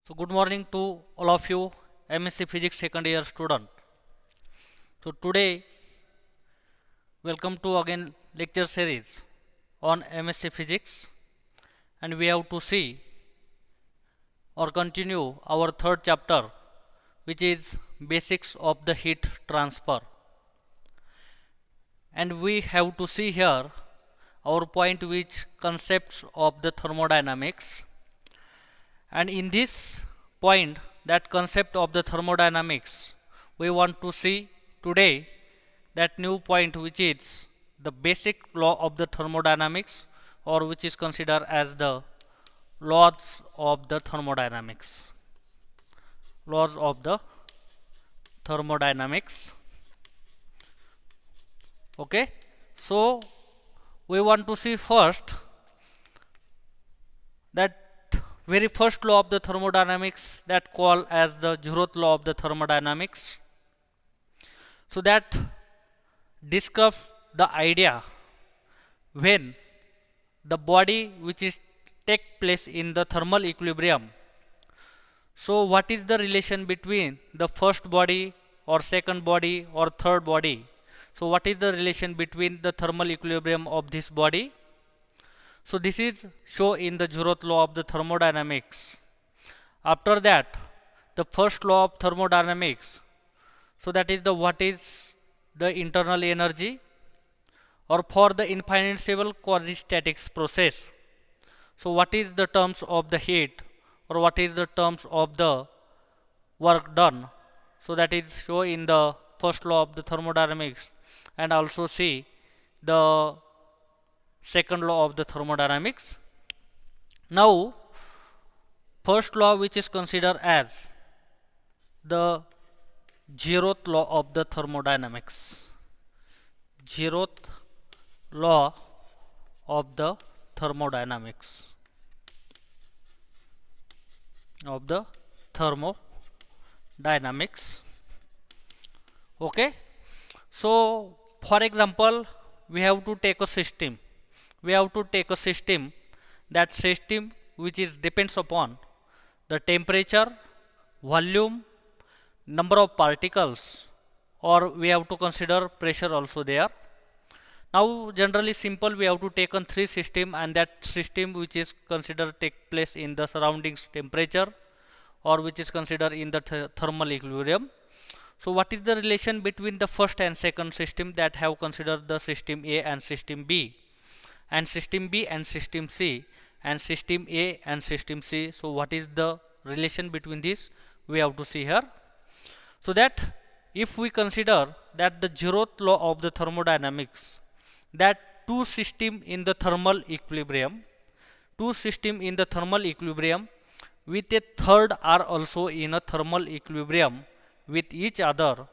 So good morning to all of you MSc Physics second year student. So today welcome to again lecture series on MSc Physics, and we have to see or continue our third chapter, which is basics of the heat transfer. And we have to see here our point, which concepts of the thermodynamics. And in this point, that concept of the thermodynamics, we want to see today that new point, which is the basic law of the thermodynamics, or which is considered as the laws of the thermodynamics. Laws of the thermodynamics. Okay, so we want to see first that very first law of the thermodynamics, that called as the zeroth law of the thermodynamics. So that describes the idea when the body which is take place in the thermal equilibrium. So what is the relation between the first body or second body or third body? So what is the relation between the thermal equilibrium of this body? So this is shown in the zeroth law of the thermodynamics. After that, the first law of thermodynamics, so that is the what is the internal energy, or for the infinite stable quasi-statics process. So what is the terms of the heat, or what is the terms of the work done? So that is shown in the first law of the thermodynamics, and also see the second law of the thermodynamics. Now first law, which is considered as the zeroth law of the thermodynamics. Zeroth law of the thermodynamics. Of the thermodynamics. Okay. So for example, we have to take a system. That system which is depends upon the temperature, volume, number of particles, or we have to consider pressure also there. Now generally simple, we have to take on three system, and that system which is considered take place in the surroundings temperature, or which is considered in the thermal equilibrium. So what is the relation between the first and second system that have considered the system A and system B, and system B and system C, and system A and system C? So what is the relation between these? We have to see here. So that if we consider that the zeroth law of the thermodynamics, that two system in the thermal equilibrium, with a third are also in a thermal equilibrium with each other,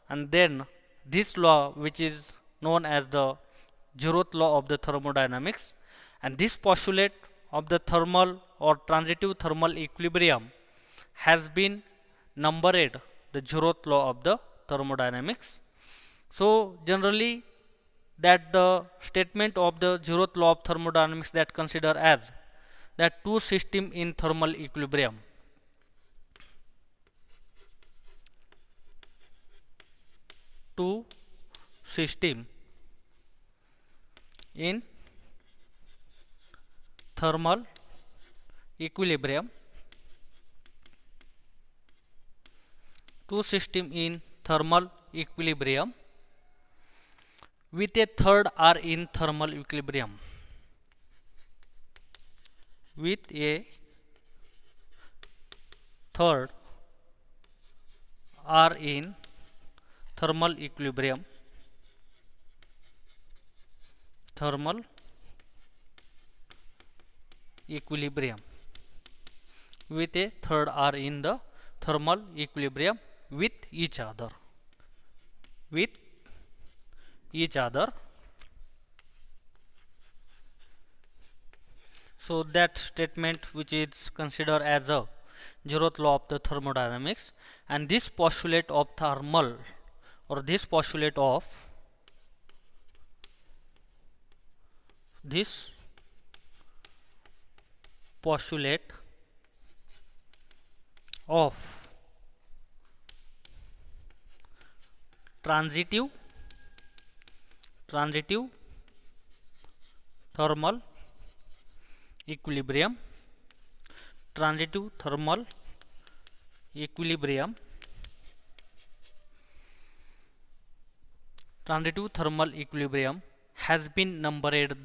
and then this law, which is known as the zeroth law of the thermodynamics, and this postulate of the thermal or transitive thermal equilibrium has been numbered the zeroth law of the thermodynamics. So generally that the statement of the zeroth law of thermodynamics that consider as that two system in thermal equilibrium. Two system in thermal equilibrium. Two system in thermal equilibrium with a third are in thermal equilibrium. With a third are in thermal equilibrium. Thermal equilibrium. With a third are in the thermal equilibrium with each other. With each other. So that statement which is considered as a zeroth law of the thermodynamics, and this postulate of thermal, or this postulate of of transitive thermal equilibrium, transitive thermal equilibrium, transitive thermal equilibrium has been numbered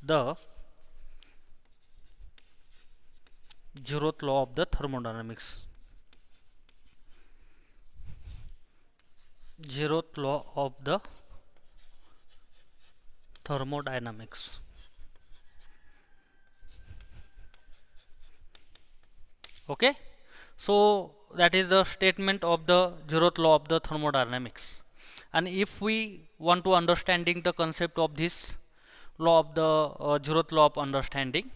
the zeroth law of the thermodynamics. Zeroth law of the thermodynamics. Okay, so that is the statement of the zeroth law of the thermodynamics. And if we want to understanding the concept of this law of the zeroth law of understanding,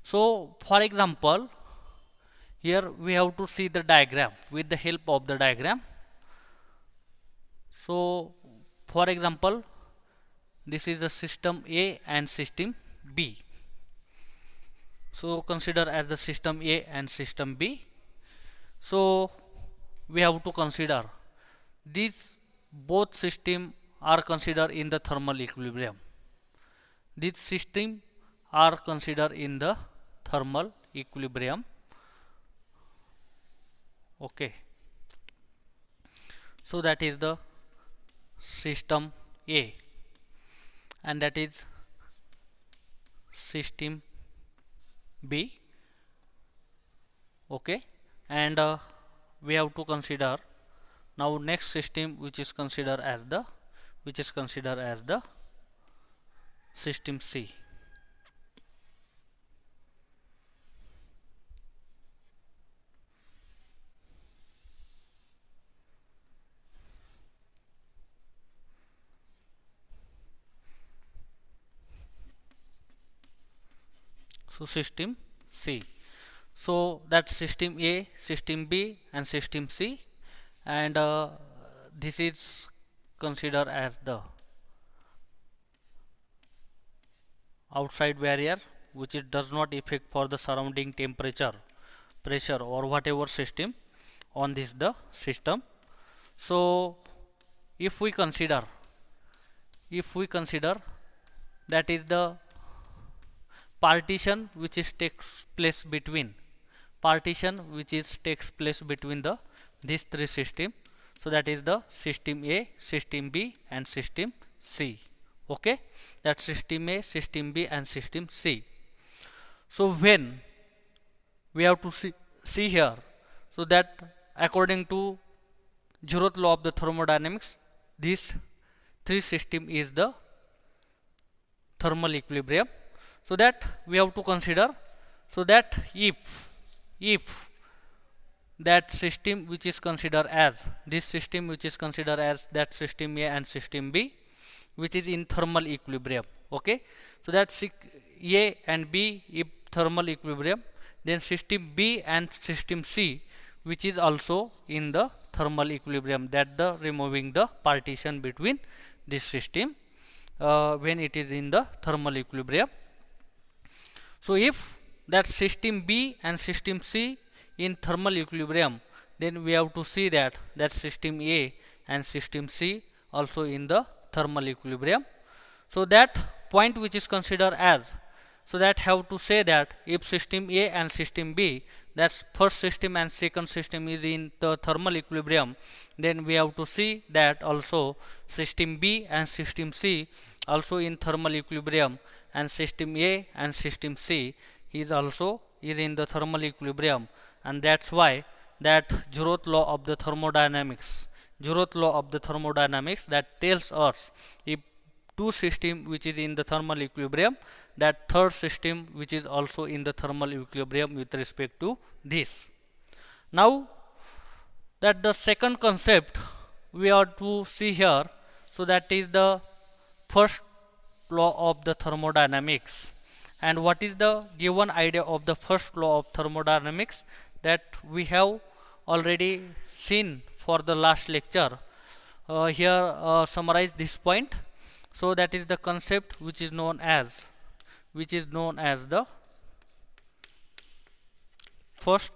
so for example, here we have to see the diagram with the help of the diagram. So for example, this is a system A and system B. So consider as the system A and system B. So we have to consider these both system are considered in the thermal equilibrium. These system are considered in the thermal equilibrium. Okay, so that is the system A and that is system B. Okay, and we have to consider now next system which is considered as the system C. So system C. So that system A, system B and system C, and this is considered as the outside barrier which it does not affect for the surrounding temperature, pressure or whatever system on this the system. So if we consider that is the partition which is takes place between the these three system. So that is the system A, system B and system C. Okay, that system A, system B and system C. So when we have to see here, so that according to zeroth law of the thermodynamics, this three system is the thermal equilibrium. So that we have to consider, so that if that system which is considered as this system which is considered as that system A and system B which is in thermal equilibrium. Okay, so that A and B if thermal equilibrium, then system B and system C which is also in the thermal equilibrium, that the removing the partition between this system when it is in the thermal equilibrium. So if that system B and system C in thermal equilibrium, then we have to see that system A and system C also in the thermal equilibrium. So that point which is considered as, so that have to say that if system A and system B, that first system and second system is in the thermal equilibrium, then we have to see that also system B and system C also in thermal equilibrium, and system A and system C is also in the thermal equilibrium. And that's why that zeroth law of the thermodynamics that tells us if two system which is in the thermal equilibrium, that third system which is also in the thermal equilibrium with respect to this. Now that the second concept we are to see here, so that is the first law of the thermodynamics. And what is the given idea of the first law of thermodynamics, that we have already seen for the last lecture. here summarize this point. So that is the concept which is known as the first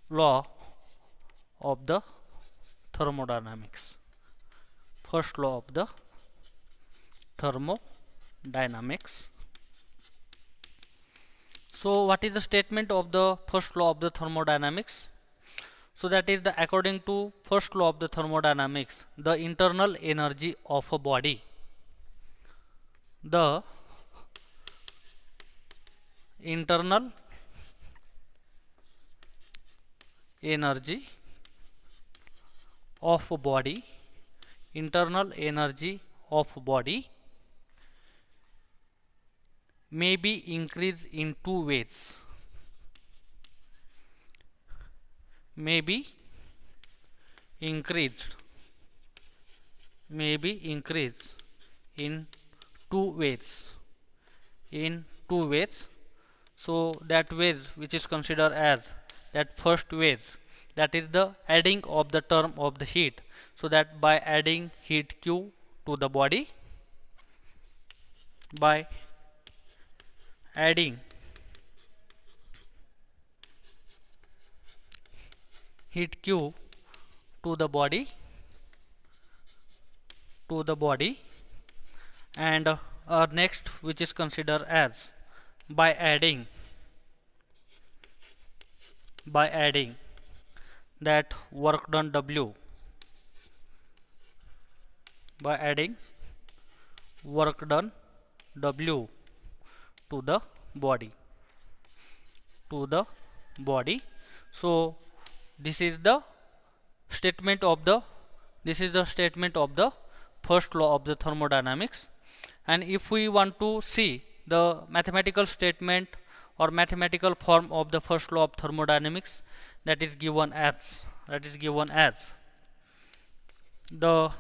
law of the thermodynamics. First law of the thermodynamics. So what is the statement of the first law of the thermodynamics? So that is the according to first law of the thermodynamics, the internal energy of a body, the internal energy of a body, internal energy of a body may be increased in two ways. May be increased in two ways. So that ways which is considered as that first ways, that is the adding of the term of the heat. So that by adding heat Q to the body, by adding heat Q to the body and next which is considered as by adding that work done W, by adding work done W to the body. So this is the statement of the first law of the thermodynamics. And if we want to see the mathematical statement or mathematical form of the first law of thermodynamics, that is given as the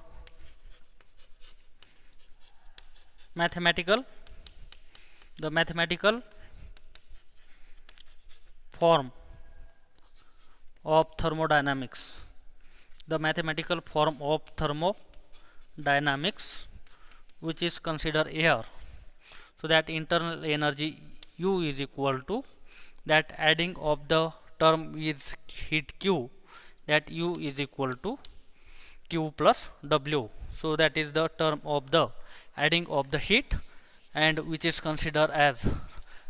mathematical form of thermodynamics, which is considered here. So that internal energy U is equal to that adding of the term is heat Q, that U is equal to Q plus W. So that is the term of the adding of the heat, and which is considered as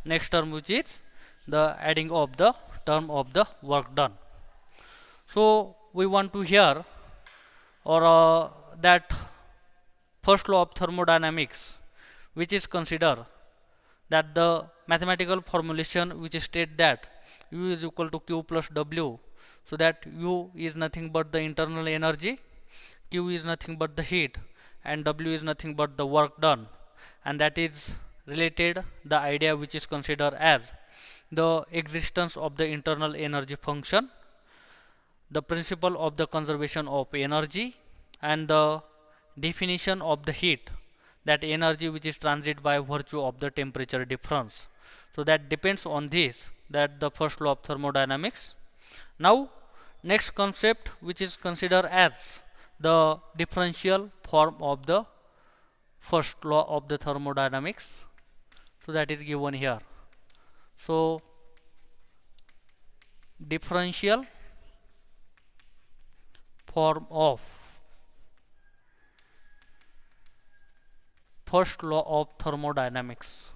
next term, which is the adding of the term of the work done. So we want to hear or that first law of thermodynamics, which is considered that the mathematical formulation which state that U is equal to Q plus W. So that U is nothing but the internal energy, Q is nothing but the heat, and W is nothing but the work done, and that is related the idea which is considered as the existence of the internal energy function, the principle of the conservation of energy, and the definition of the heat, that energy which is transit by virtue of the temperature difference. So that depends on this, that the first law of thermodynamics. Now next concept which is considered as the differential form of the first law of the thermodynamics. So that is given here. So differential form of first law of thermodynamics,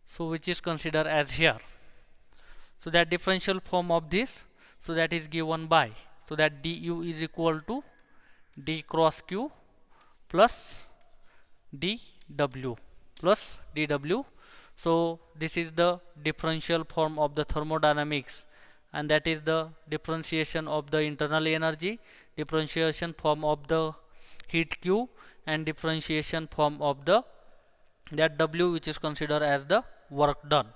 so which is considered as here. So that differential form of this, so that is given by, so that du is equal to d cross q plus dw. So this is the differential form of the thermodynamics, and that is the differentiation of the internal energy, differentiation form of the heat q, and differentiation form of the that w which is considered as the work done.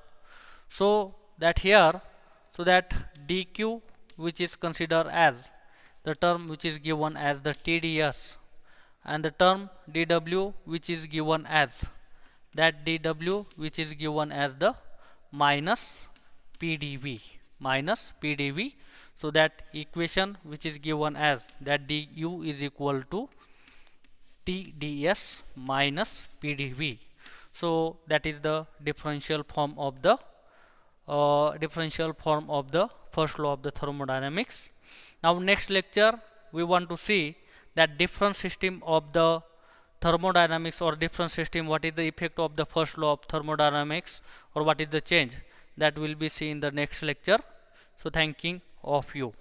So that here, so that dq which is considered as the term which is given as the tds, and the term dw which is given as that dW which is given as the minus PdV, minus PdV. So that equation which is given as that du is equal to TdS minus PdV. So that is the differential form of the first law of the thermodynamics. Now next lecture we want to see that different system of the thermodynamics or different system, what is the effect of the first law of thermodynamics or what is the change, that will be seen in the next lecture. So thanking of you.